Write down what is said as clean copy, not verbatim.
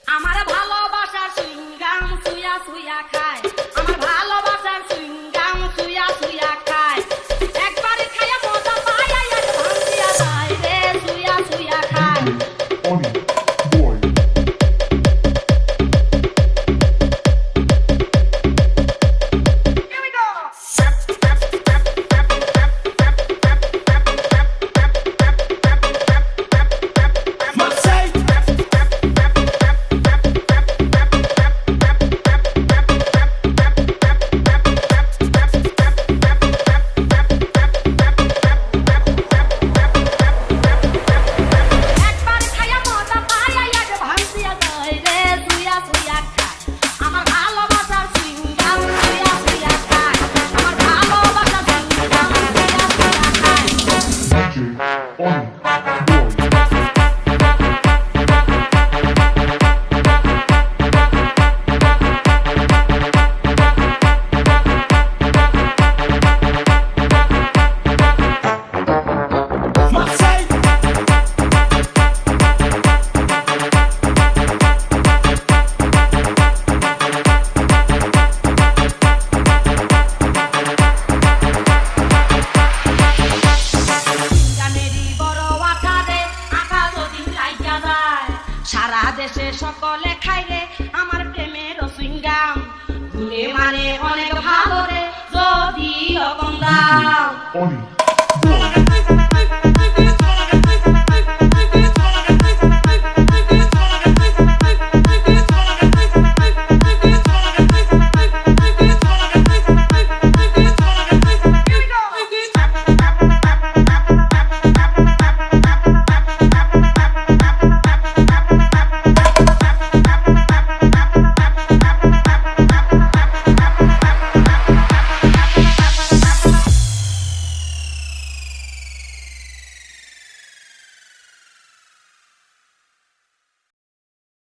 আমার ভালোবাসার সুইংগাম সুয়া সুয়া খায়, আমার ভালোবাসার সুইংগাম সুয়া সুয়া খায়, একবারে খায়া মজা পায় আর ভাঙিয়া যায় রে সুয়া সুয়া খায়। Oni boy. Here we go. Marseille. একবারে খায়া মজা পায় আর ভাঙিয়া যায় রে সুয়া সুয়া খায়, আমার ভালোবাসার সুইংগাম সুয়া সুয়া খায়, আমার ভালোবাসার সুইংগাম সুয়া সুয়া খায়। DJ Oni boy. Marseille. গানেরই বড় আকারে আঁকা যদি লাইগা যায়, সারা দেশে সকলে খাই রে আমার প্রেমের সুইংগাম, ঘুরে মানে অনেক ভালো রে যদি কম দাম। Oni boy.